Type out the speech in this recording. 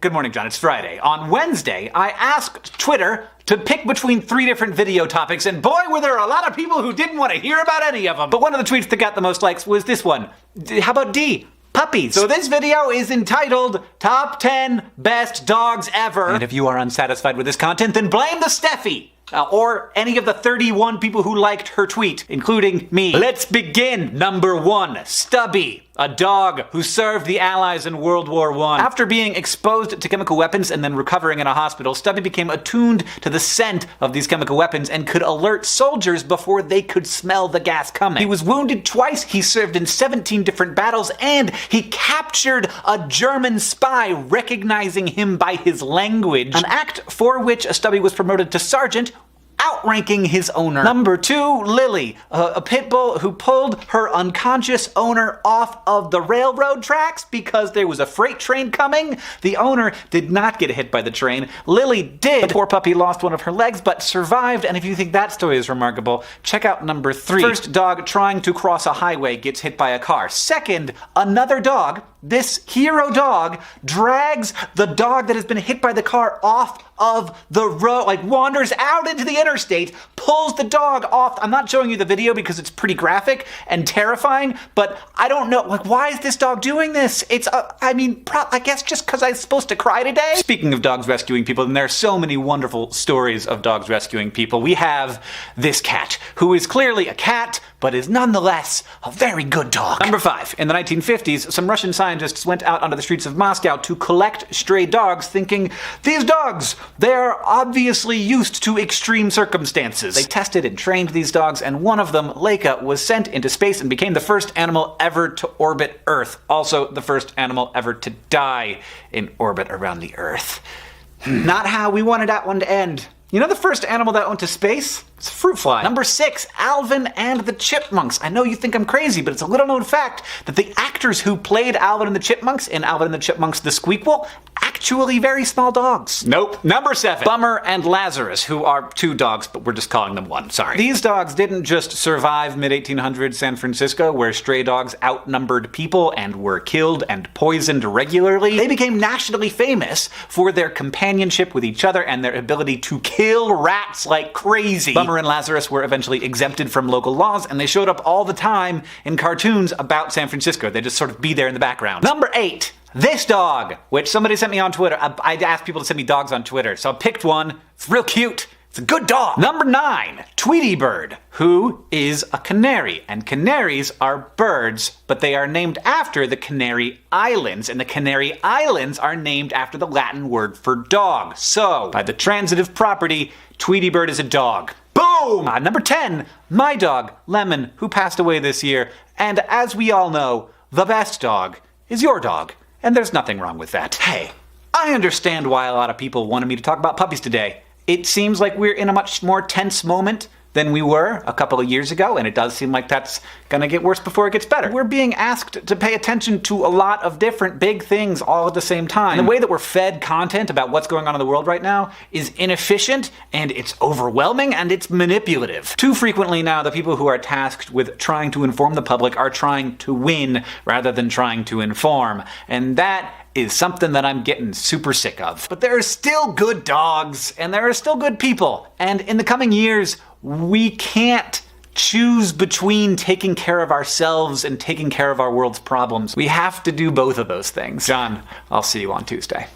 Good morning, John. It's Friday. On Wednesday, I asked Twitter to pick between 3 different video topics, and boy, were there a lot of people who didn't want to hear about any of them. But one of the tweets that got the most likes was this one. How about D? Puppies. So this video is entitled Top 10 Best Dogs Ever. And if you are unsatisfied with this content, then blame the Steffi. Or any of the 31 people who liked her tweet, including me. Let's begin. Number 1, Stubby, a dog who served the Allies in World War I. After being exposed to chemical weapons and then recovering in a hospital, Stubby became attuned to the scent of these chemical weapons and could alert soldiers before they could smell the gas coming. He was wounded twice, he served in 17 different battles, and he captured a German spy, recognizing him by his language. An act for which Stubby was promoted to sergeant, outranking his owner. Number 2, Lily, a pit bull who pulled her unconscious owner off of the railroad tracks because there was a freight train coming. The owner did not get hit by the train. Lily did. The poor puppy lost one of her legs but survived, and if you think that story is remarkable, check out number 3. First dog trying to cross a highway gets hit by a car. Second, another dog, this hero dog, drags the dog that has been hit by the car off of the road, like wanders out into the interstate, pulls the dog off. I'm not showing you the video because it's pretty graphic and terrifying, but I don't know, like, why is this dog doing this? It's, I guess just because I'm supposed to cry today? Speaking of dogs rescuing people, and there are so many wonderful stories of dogs rescuing people, we have this cat, who is clearly a cat, but is nonetheless a very good dog. Number 5. In the 1950s, some Russian scientists went out onto the streets of Moscow to collect stray dogs, thinking, these dogs, they're obviously used to extreme circumstances. They tested and trained these dogs, and one of them, Leica, was sent into space and became the first animal ever to orbit Earth. Also, the first animal ever to die in orbit around the Earth. Not how we wanted that one to end. You know the first animal that went to space? It's a fruit fly. Number 6, Alvin and the Chipmunks. I know you think I'm crazy, but it's a little known fact that the actors who played Alvin and the Chipmunks in Alvin and the Chipmunks The Squeakquel, actually very small dogs. Nope. Number 7, Bummer and Lazarus, who are 2 dogs, but we're just calling them 1, sorry. These dogs didn't just survive mid-1800s San Francisco, where stray dogs outnumbered people and were killed and poisoned regularly. They became nationally famous for their companionship with each other and their ability to kill rats like crazy. Bummer and Lazarus were eventually exempted from local laws, and they showed up all the time in cartoons about San Francisco. They just sort of be there in the background. Number 8, this dog, which somebody sent me on Twitter. I asked people to send me dogs on Twitter, so I picked one. It's real cute. It's a good dog. Number 9, Tweety Bird, who is a canary. And canaries are birds, but they are named after the Canary Islands, and the Canary Islands are named after the Latin word for dog. So, by the transitive property, Tweety Bird is a dog. Boom! Number 10, my dog, Lemon, who passed away this year. And as we all know, the best dog is your dog. And there's nothing wrong with that. Hey, I understand why a lot of people wanted me to talk about puppies today. It seems like we're in a much more tense moment than we were a couple of years ago, and it does seem like that's gonna get worse before it gets better. We're being asked to pay attention to a lot of different big things all at the same time. And the way that we're fed content about what's going on in the world right now is inefficient, and it's overwhelming, and it's manipulative. Too frequently now, the people who are tasked with trying to inform the public are trying to win rather than trying to inform. And that is something that I'm getting super sick of. But there are still good dogs, and there are still good people. And in the coming years, we can't choose between taking care of ourselves and taking care of our world's problems. We have to do both of those things. John, I'll see you on Tuesday.